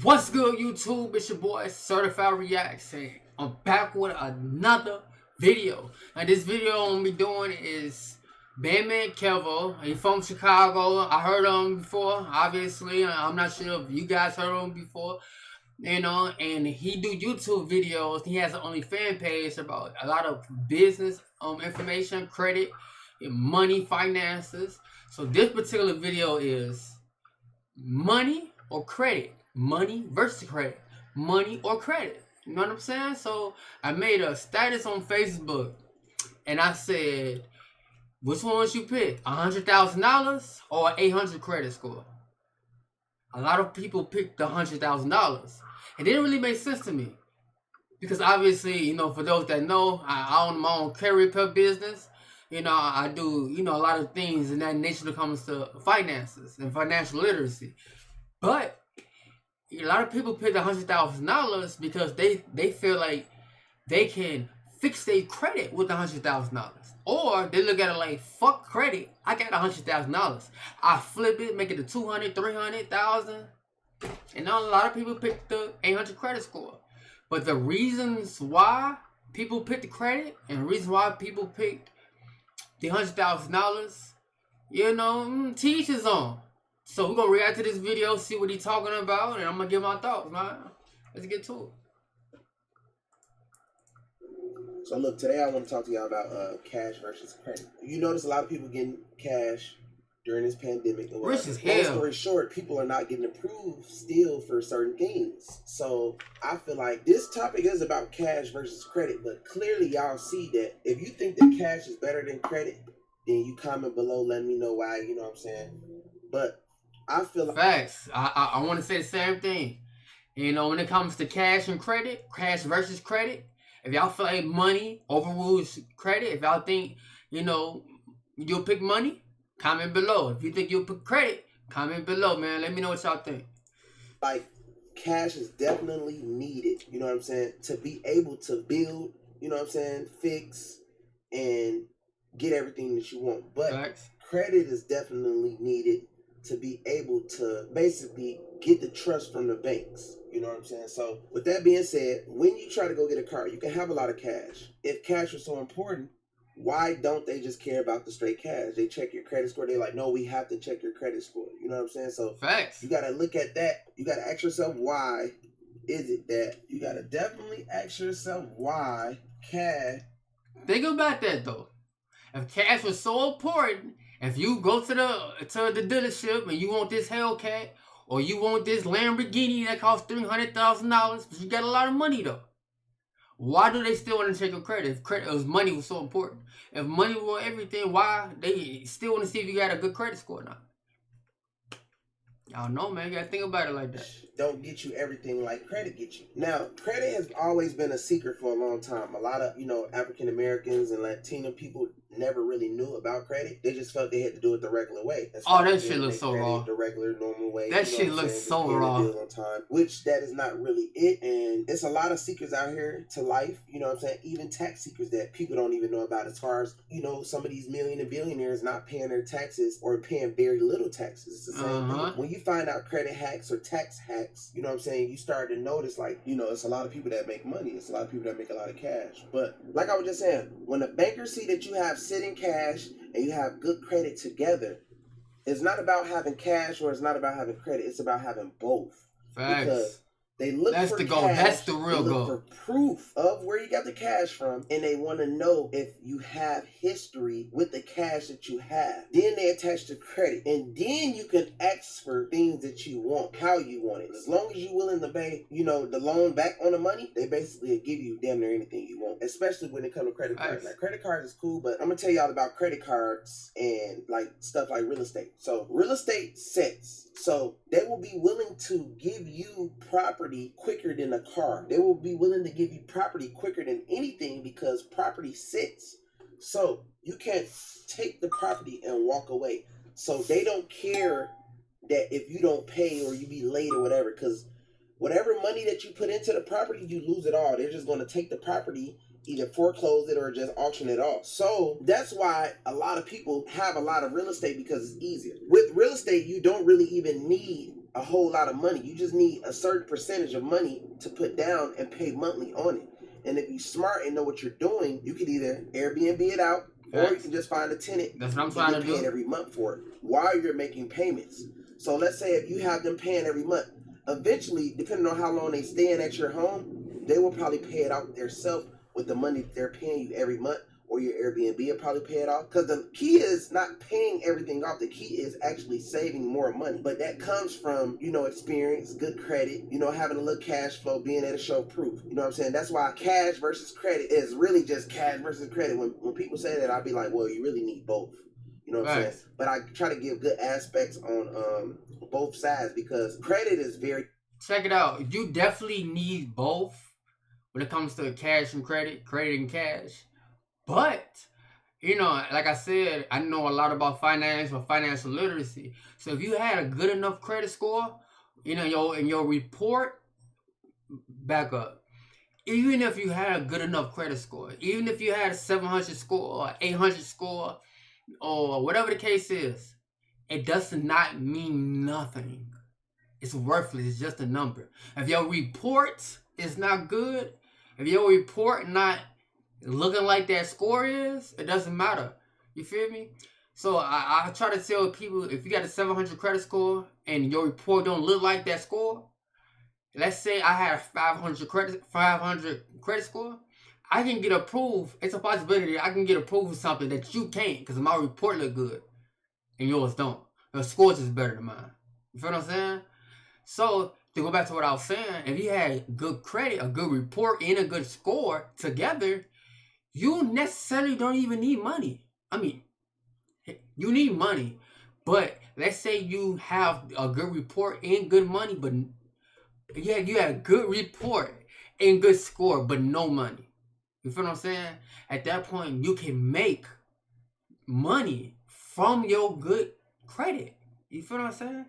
What's good, YouTube? It's your boy Certified Reacts, and I'm back with another video. And this video I'm gonna be doing is Bandman Kevo. He's from Chicago. I heard of him before, obviously. I'm not sure if you guys heard of him before, and he do YouTube videos. He has an OnlyFans page about a lot of business information, credit, money, finances. So this particular video is money or credit. Money versus credit. Money or credit. You know what I'm saying? So I made a status on Facebook and I said, which one would you pick? $100,000 or 800 credit score? A lot of people picked the $100,000. It didn't really make sense to me. Because obviously, for those that know, I own my own carrier repair business. I do, a lot of things in that nature when it comes to finances and financial literacy. But a lot of people pick $100,000 because they feel like they can fix their credit with $100,000, or they look at it like, fuck credit. I got $100,000. I flip it, make it to 200, 300,000, and a lot of people pick the 800 credit score. But the reasons why people pick the credit and the reason why people pick the $100,000, teach his own. So we're going to react to this video, see what he's talking about, and I'm going to give my thoughts, man. Let's get to it. So look, today I want to talk to y'all about cash versus credit. You notice a lot of people getting cash during this pandemic. Rich as hell. Long story short, people are not getting approved still for certain things. So I feel like this topic is about cash versus credit, but clearly y'all see that if you think that cash is better than credit, then you comment below letting me know why, you know what I'm saying? But I feel like facts. I want to say the same thing. When it comes to cash and credit, cash versus credit, if y'all feel like money overrules credit, if y'all think, you'll pick money, comment below. If you think you'll pick credit, comment below, man. Let me know what y'all think. Like, cash is definitely needed, you know what I'm saying, to be able to build, you know what I'm saying, fix, and get everything that you want. But facts. Credit is definitely needed to be able to basically get the trust from the banks. You know what I'm saying? So with that being said, when you try to go get a car, you can have a lot of cash. If cash was so important, why don't they just care about the straight cash? They check your credit score. They're like, no, we have to check your credit score. You know what I'm saying? So facts. You got to look at that. You got to ask yourself, why is it that? You got to definitely ask yourself why cash. Think about that, though. If cash was so important, if you go to the dealership and you want this Hellcat or you want this Lamborghini that costs $300,000, but you got a lot of money though, why do they still want to check your credit? If money was so important, if money were everything, why they still want to see if you got a good credit score or not? I don't know, man. You gotta think about it like that. Don't get you everything like credit gets you. Now, credit has always been a secret for a long time. A lot of, African Americans and Latino people never really knew about credit. They just felt they had to do it the regular way. That shit looks so raw. The regular, normal way. That shit looks so raw. On time, which that is not really it. And it's a lot of secrets out here to life. You know what I'm saying? Even tax secrets that people don't even know about, as far as, some of these million and billionaires not paying their taxes or paying very little taxes. It's the same thing. When you find out credit hacks or tax hacks, you know what I'm saying, you start to notice, it's a lot of people that make money. It's a lot of people that make a lot of cash. But like I was just saying, when the bankers see that you have sitting cash and you have good credit together, it's not about having cash or it's not about having credit. It's about having both. Facts. Because they look That's for the goal. cash, That's the real they goal. look for proof of where you got the cash from, and they want to know if you have history with the cash that you have. Then they attach the credit, and then you can ask for things that you want, how you want it. As long as you're willing to pay, the loan back on the money, they basically give you damn near anything you want, especially when it comes to credit cards. Now, credit cards is cool, but I'm going to tell y'all about credit cards and stuff like real estate. So real estate sets. So they will be willing to give you property quicker than a car. They will be willing to give you property quicker than anything because property sits. So you can't take the property and walk away. So they don't care that if you don't pay or you be late or whatever, because whatever money that you put into the property, you lose it all. They're just going to take the property, either foreclose it or just auction it off. So that's why a lot of people have a lot of real estate, because it's easier. With real estate, you don't really even need a whole lot of money. You just need a certain percentage of money to put down and pay monthly on it. And if you're smart and know what you're doing, you can either Airbnb it out, or you can just find a tenant. That's what I'm trying to do. Paying every month for it while you're making payments. So let's say if you have them paying every month, eventually, depending on how long they staying at your home, they will probably pay it out themselves with the money that they're paying you every month, or your Airbnb will probably pay it off. Because the key is not paying everything off. The key is actually saving more money. But that comes from, experience, good credit, having a little cash flow, being able to show proof. You know what I'm saying? That's why cash versus credit is really just cash versus credit. When people say that, I'll be like, well, you really need both. You know what I'm saying? But I try to give good aspects on both sides, because credit is very... Check it out. You definitely need both when it comes to cash and credit and cash. But, like I said, I know a lot about financial literacy. So if you had a good enough credit score, in your report, back up. Even if you had a good enough credit score, even if you had a 700 score or 800 score, or whatever the case is, it does not mean nothing. It's worthless. It's just a number. If your report is not good, if your report not looking like that score is, it doesn't matter. You feel me? So I try to tell people, if you got a 700 credit score and your report don't look like that score, let's say I had a 500 credit score, I can get approved. It's a possibility I can get approved for something that you can't, because my report look good and yours don't. Your score's is better than mine. You feel what I'm saying? So to go back to what I was saying, if you had good credit, a good report, and a good score together, you necessarily don't even need money. I mean, you need money, but let's say you have a good report and good money, but yeah, you had a good report and good score, but no money. You feel what I'm saying? At that point, you can make money from your good credit. You feel what I'm saying?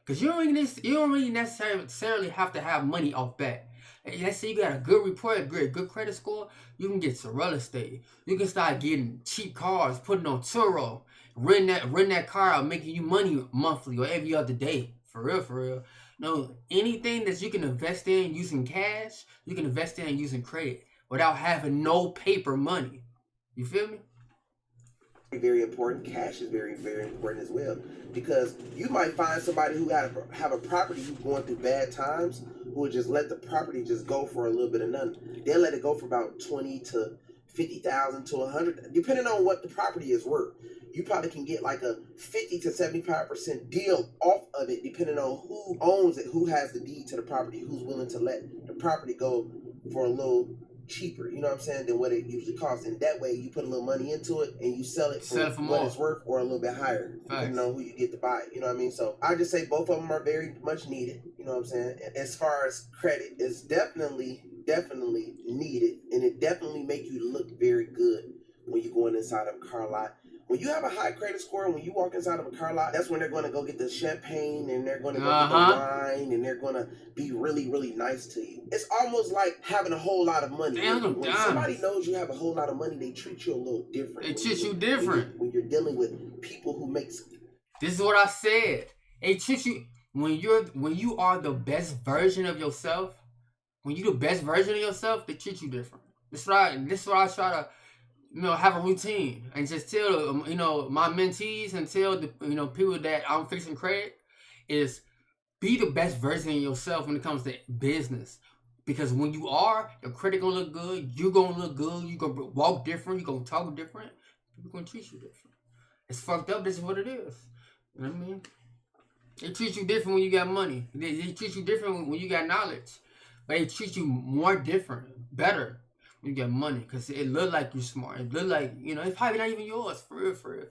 Because you don't really necessarily have to have money off bat. Let's say you got a good report, a good credit score, you can get some real estate. You can start getting cheap cars, putting on Turo, rent that car out, making you money monthly or every other day. For real. No, anything that you can invest in using cash, you can invest in using credit without having no paper money. You feel me? Very important. Cash is very, very important as well, because you might find somebody who have a property who's going through bad times, who would just let the property just go for a little bit of nothing. They'll let it go for about 20 to 50,000 to 100, depending on what the property is worth. You probably can get like a 50 to 75% deal off of it, depending on who owns it, who has the deed to the property, who's willing to let the property go for a little cheaper, you know what I'm saying, than what it usually costs. And that way you put a little money into it and you sell it for what it's worth, or a little bit higher, depending on who you get to buy it. You know what I mean? So I just say both of them are very much needed. You know what I'm saying? As far as credit, it's definitely needed, and it definitely make you look very good when you're going inside of a car lot. When you have a high credit score, when you walk inside of a car lot, that's when they're going to go get the champagne, and they're going to go get the wine, and they're going to be really, really nice to you. It's almost like having a whole lot of money. When somebody knows you have a whole lot of money, they treat you a little different. They treat you different. When you're dealing with people who makes... This is what I said. They treat you... When you are the best version of yourself, when you're the best version of yourself, they treat you different. This is what I try to... have a routine and just tell, my mentees and tell the, people that I'm fixing credit is be the best version of yourself when it comes to business. Because when you are, your credit gonna look good, you gonna look good, you gonna walk different, you gonna talk different, people gonna treat you different. It's fucked up, this is what it is. You know what I mean? They treat you different when you got money. They treat you different when you got knowledge. But they treat you more different, better, you get money, because it look like you're smart. It look like, it's probably not even yours, for real.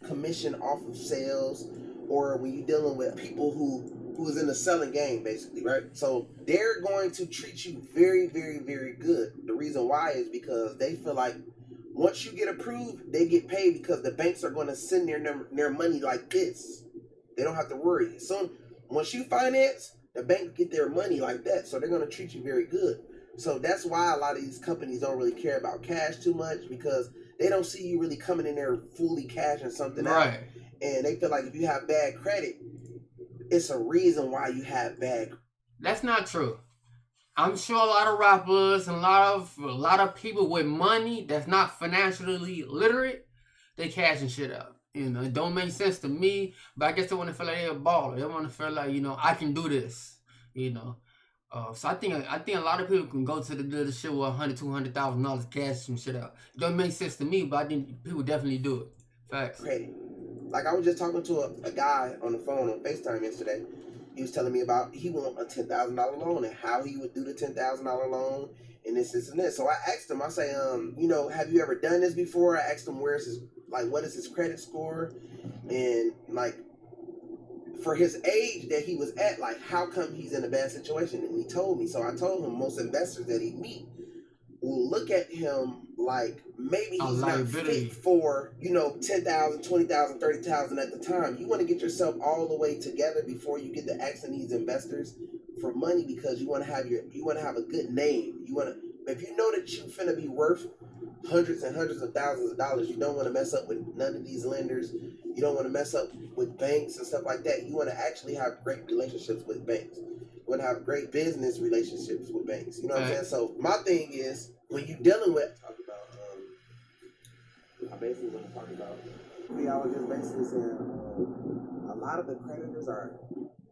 Commission off of sales, or when you're dealing with people who is in the selling game, basically, right? So they're going to treat you very, very, very good. The reason why is because they feel like once you get approved, they get paid, because the banks are going to send their money like this. They don't have to worry. So once you finance, the bank get their money like that. So they're going to treat you very good. So that's why a lot of these companies don't really care about cash too much, because they don't see you really coming in there fully cashing something out. And they feel like if you have bad credit, it's a reason why you have bad. That's not true. I'm sure a lot of rappers and a lot of people with money that's not financially literate, they cashing shit out. You know, it don't make sense to me, but I guess they want to feel like they're a baller. They want to feel like, you know, I can do this. You know, so I think a lot of people can go to the shit with $100,000-$200,000 cash some shit out. It don't make sense to me, but I think people definitely do it. Facts. Credit. Like I was just talking to a guy on the phone on FaceTime yesterday. He was telling me about he want a $10,000 loan and how he would do the $10,000 loan and this and this. So I asked him. I say, you know, have you ever done this before? I asked him where's his what is his credit score, and like for his age that he was at, like how come he's in a bad situation? And he told me. So I told him most investors that he meet will look at him like maybe he's not fit for, you know, 10,000, 20,000, 30,000 at the time. You want to get yourself all the way together before you get to asking these investors for money, because you want to have a good name. You want to, if you know that you finna be worth hundreds and hundreds of thousands of dollars, you don't want to mess up with none of these lenders. You don't want to mess up with banks and stuff like that. You want to actually have great relationships with banks. You want to have great business relationships with banks. You know what I'm saying? So my thing is, when you're dealing with, I basically want to talk about, I was just basically saying, a lot of the creditors are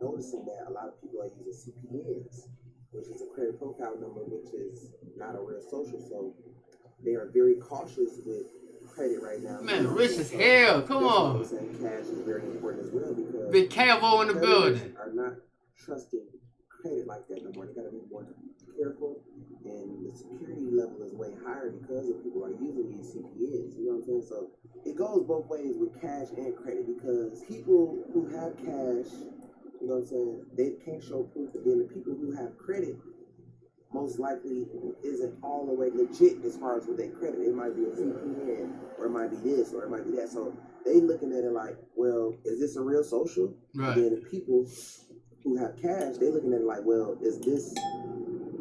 noticing that a lot of people are using CPNs, which is a credit profile number, which is not a real social. So they are very cautious with credit right now. Man, rich as hell. Come on. Cash is very important as well, because Big Cavo in the building. Are not trusting credit like that no more. They gotta be more careful, and the security level is way higher because of people are using these CPNs. You know what I'm saying? So it goes both ways with cash and credit, because people who have cash, you know what I'm saying, they can't show proof. But then the people who have credit most likely isn't all the way legit as far as with their credit. It might be a CPN, or it might be this, or it might be that. So they looking at it like, well, is this a real social? Right. And then the people who have cash, they looking at it like, well, is this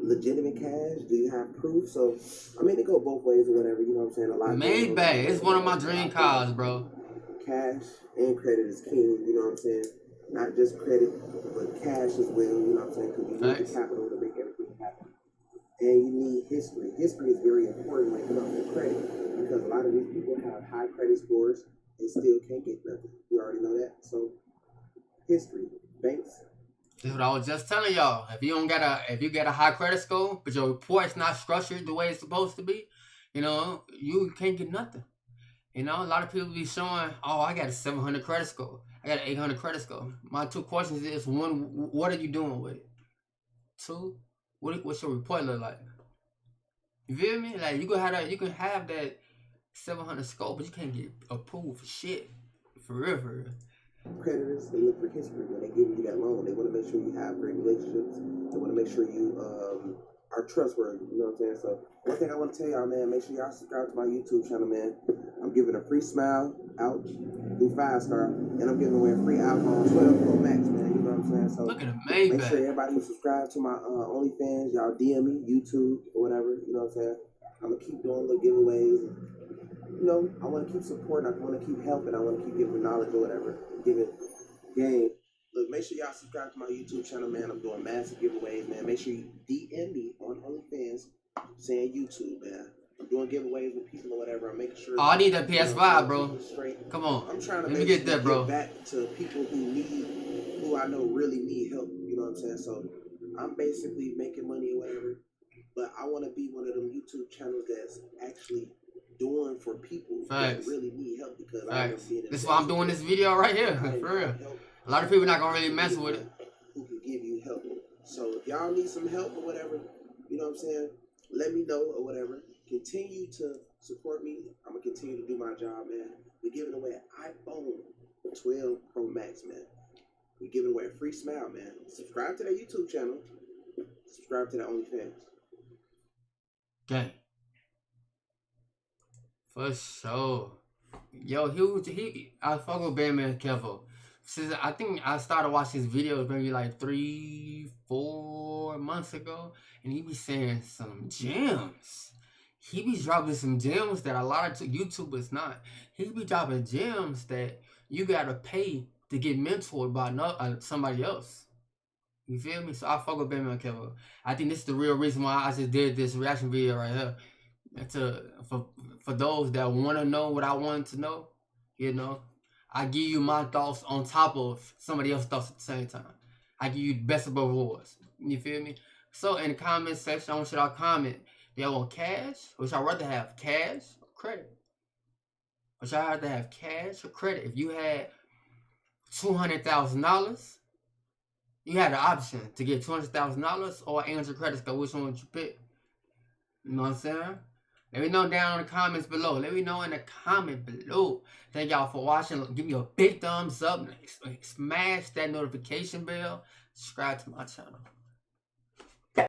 legitimate cash? Do you have proof? So I mean, it go both ways or whatever. You know what I'm saying? A lot. Maybach, it's one of my dream cars, bro. Cash and credit is king. You know what I'm saying? Not just credit, but cash as well. You know what I'm saying? Because you need the capital to make everything happen. And you need history. History is very important when it comes to credit, because a lot of these people have high credit scores and still can't get nothing. You already know that. So history, banks. That's what I was just telling y'all. If you got a high credit score, but your report's not structured the way it's supposed to be, you know, you can't get nothing. You know, a lot of people be showing, oh, I got a 700 credit score. I got an 800 credit score. My two questions is, one, what are you doing with it? Two, what's your report look like? You feel me? Like, you can have that 700 score, but you can't get approved for shit. For real, for real. Creditors, they look for history when they give you that loan. They want to make sure you have great relationships. They want to make sure you are trustworthy. You know what I'm saying? So one thing I want to tell y'all, man, make sure y'all subscribe to my YouTube channel, man. I'm giving a free smile out through 5-star, and I'm giving away a free iPhone 12 Pro Max, man. You know what I'm saying? So look at the Maybach. Make sure everybody who subscribe to my OnlyFans, y'all DM me, YouTube, or whatever. You know what I'm saying? I'm gonna keep doing little giveaways. You know, I want to keep supporting. I want to keep helping. I want to keep giving knowledge or whatever. Giving game. Look, make sure y'all subscribe to my YouTube channel, man. I'm doing massive giveaways, man. Make sure you DM me on OnlyFans saying YouTube, man. I'm doing giveaways with people or whatever. I'm making sure. Oh, I need that PS5, bro. Come on. I'm trying to let me get that, bro. Give back to people who I know really need help. You know what I'm saying? So I'm basically making money or whatever, but I want to be one of them YouTube channels that's actually doing for people that really need help, because this is why I'm doing this video right here. For real. A lot of people not gonna really mess with it. Who can give you help. So if y'all need some help or whatever, you know what I'm saying, let me know or whatever. Continue to support me. I'm gonna continue to do my job, man. We're giving away an iPhone 12 Pro Max, man. We're giving away a free smile, man. Subscribe to that YouTube channel. Subscribe to that OnlyFans. Gang. For sure. Yo, I fuck with Batman Kevo. Since I think I started watching his videos maybe like 3-4 months ago, and he be saying some gems. He be dropping some gems that a lot of YouTubers not. He be dropping gems that you gotta pay to get mentored by somebody else. You feel me? So I fuck with Batman Kevin. I think this is the real reason why I just did this reaction video right here. For those that want to know what I wanted to know, you know, I give you my thoughts on top of somebody else's thoughts at the same time. I give you the best of both worlds. You feel me? So in the comment section, I want y'all to comment. Do y'all want cash? Or would y'all rather have cash or credit? Would y'all rather have cash or credit? If you had $200,000, you had the option to get $200,000 or Angel credit score. Which one would you pick? You know what I'm saying? Let me know down in the comments below. Let me know in the comment below. Thank y'all for watching. Give me a big thumbs up. Smash that notification bell. Subscribe to my channel.